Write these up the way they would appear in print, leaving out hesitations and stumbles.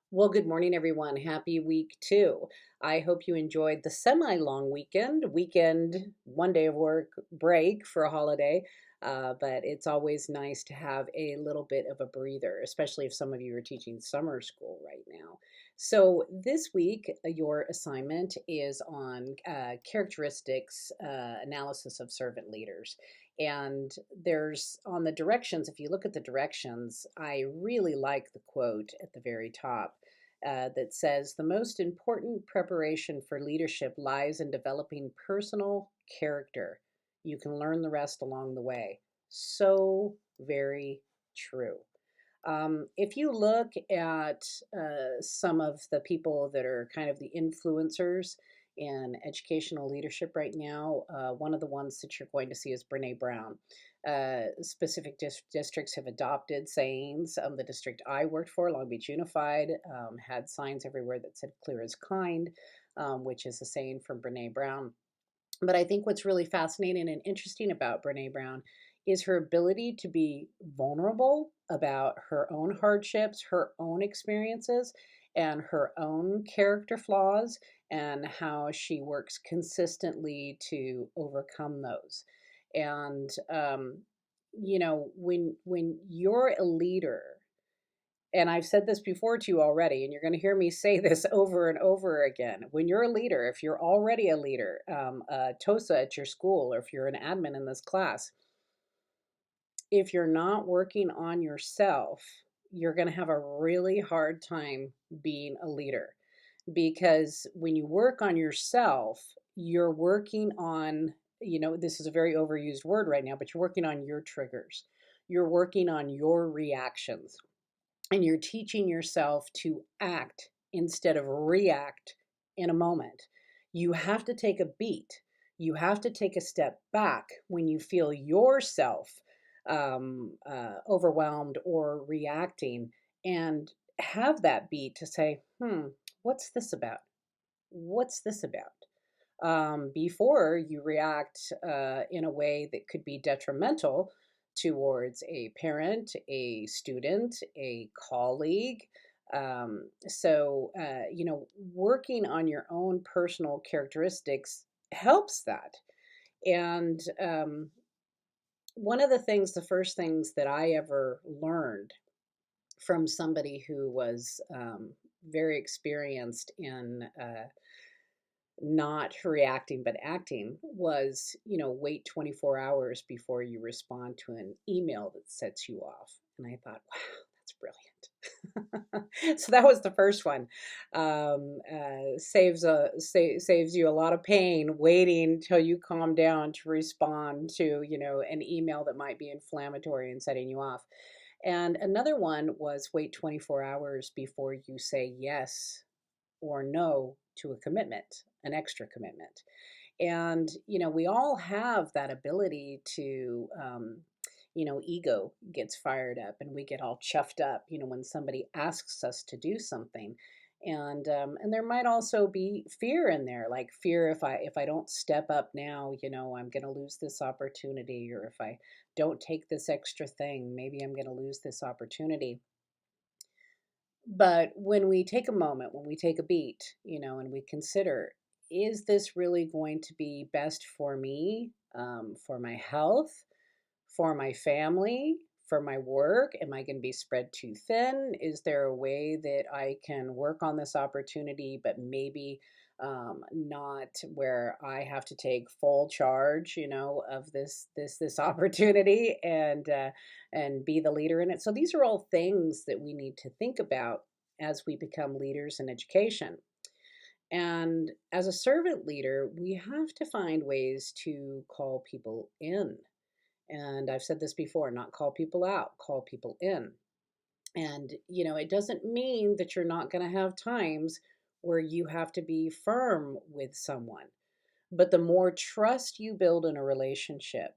Well, good morning, everyone. Happy week two. I hope you enjoyed the semi-long weekend, 1 day of work break for a holiday. But it's always nice to have a little bit of a breather, especially if some of you are teaching summer school right now. So this week, your assignment is on characteristics analysis of servant leaders. And there's on the directions, if you look at the directions, I really like the quote at the very top that says the most important preparation for leadership lies in developing personal character. You can learn the rest along the way. So very true. If you look at some of the people that are kind of the influencers in educational leadership right now, one of the ones that you're going to see is Brene Brown. Specific districts have adopted sayings. The district I worked for, Long Beach Unified, had signs everywhere that said clear as kind, which is a saying from Brene Brown. But I think what's really fascinating and interesting about Brene Brown is her ability to be vulnerable about her own hardships, her own experiences, and her own character flaws, and how she works consistently to overcome those. And when you're a leader, and I've said this before to you already, and you're going to hear me say this over and over again. When you're a leader, if you're already a leader, TOSA at your school, or if you're an admin in this class, if you're not working on yourself, you're going to have a really hard time being a leader. Because when you work on yourself, you're working on, this is a very overused word right now, but you're working on your triggers. You're working on your reactions, and you're teaching yourself to act instead of react in a moment. You have to take a beat. You have to take a step back when you feel yourself overwhelmed or reacting, and have that beat to say, what's this about? What's this about? Before you react in a way that could be detrimental towards a parent, a student, a colleague. Working on your own personal characteristics helps that. And one of the first things that I ever learned from somebody who was very experienced in not reacting but acting was, wait 24 hours before you respond to an email that sets you off. And I thought, wow, that's brilliant. So that was the first one. Saves you a lot of pain waiting till you calm down to respond to, an email that might be inflammatory and setting you off. And another one was wait 24 hours before you say yes or no to a commitment, an extra commitment. And, we all have that ability to, ego gets fired up and we get all chuffed up, when somebody asks us to do something. And there might also be fear in there, like fear if I don't step up now, I'm going to lose this opportunity, or if I don't take this extra thing, maybe I'm going to lose this opportunity. But when we take a moment, when we take a beat, and we consider, is this really going to be best for me, for my health, for my family, for my work? Am I going to be spread too thin? Is there a way that I can work on this opportunity, but maybe not where I have to take full charge, of this opportunity, and be the leader in it. So these are all things that we need to think about as we become leaders in education. And as a servant leader, we have to find ways to call people in. And I've said this before, not call people out, call people in. And, it doesn't mean that you're not going to have times where you have to be firm with someone. But the more trust you build in a relationship,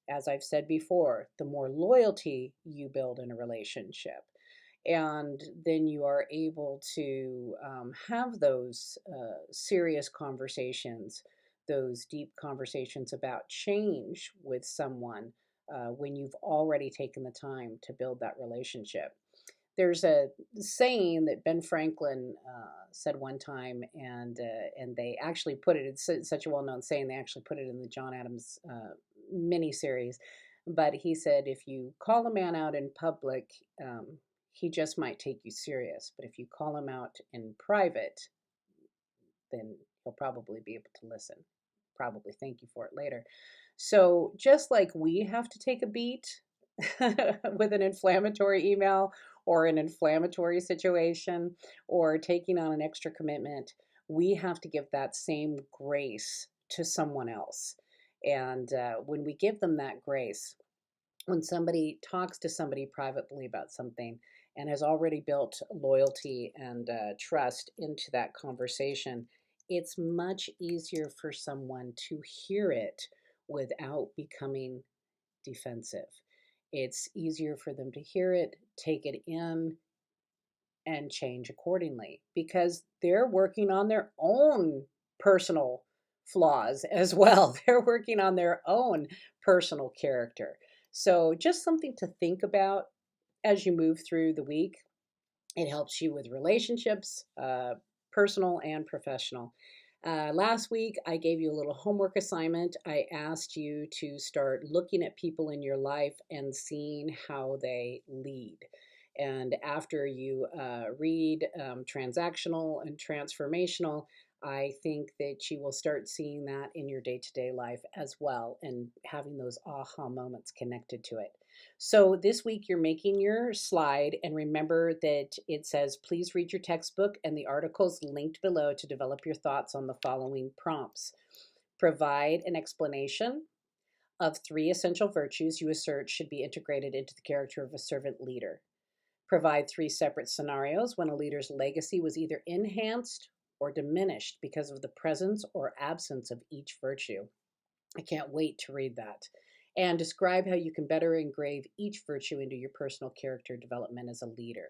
as I've said before, the more loyalty you build in a relationship. And then you are able to have those serious conversations, those deep conversations about change with someone when you've already taken the time to build that relationship. there's a saying that Ben Franklin said one time, and they actually put it. It's such a well-known saying. They actually put it in the John Adams miniseries. But he said, if you call a man out in public, he just might take you serious. But if you call him out in private, then he'll probably be able to listen. Probably thank you for it later. So just like we have to take a beat with an inflammatory email or an inflammatory situation or taking on an extra commitment, we have to give that same grace to someone else. And when we give them that grace, when somebody talks to somebody privately about something and has already built loyalty and trust into that conversation, it's much easier for someone to hear it without becoming defensive. It's easier for them to hear it, take it in, and change accordingly because they're working on their own personal flaws as well. They're working on their own personal character. So, just something to think about as you move through the week. It helps you with relationships, personal and professional. Last week, I gave you a little homework assignment. I asked you to start looking at people in your life and seeing how they lead. And after you read transactional and transformational, I think that you will start seeing that in your day to day life as well and having those aha moments connected to it. So this week you're making your slide, and remember that it says, please read your textbook and the articles linked below to develop your thoughts on the following prompts. Provide an explanation of 3 essential virtues you assert should be integrated into the character of a servant leader. Provide 3 separate scenarios when a leader's legacy was either enhanced or diminished because of the presence or absence of each virtue. I can't wait to read that. And describe how you can better engrave each virtue into your personal character development as a leader.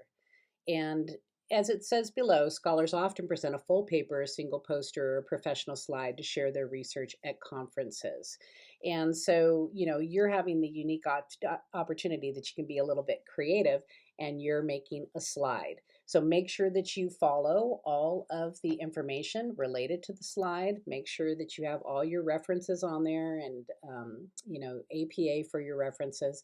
And as it says below, scholars often present a full paper, a single poster, or a professional slide to share their research at conferences. And so, you're having the unique opportunity that you can be a little bit creative and you're making a slide. So make sure that you follow all of the information related to the slide. Make sure that you have all your references on there and, APA for your references.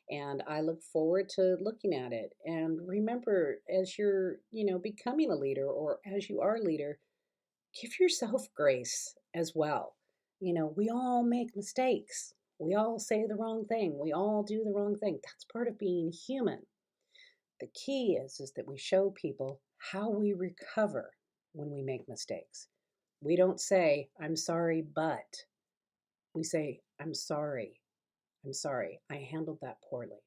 And I look forward to looking at it. And remember, as you're, becoming a leader or as you are a leader, give yourself grace as well. We all make mistakes. We all say the wrong thing. We all do the wrong thing. That's part of being human. The key is that we show people how we recover when we make mistakes. We don't say, I'm sorry, but we say, I'm sorry. I'm sorry. I handled that poorly.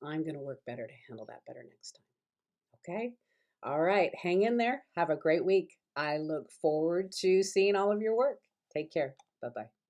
I'm going to work better to handle that better next time. Okay? All right. Hang in there. Have a great week. I look forward to seeing all of your work. Take care. Bye bye.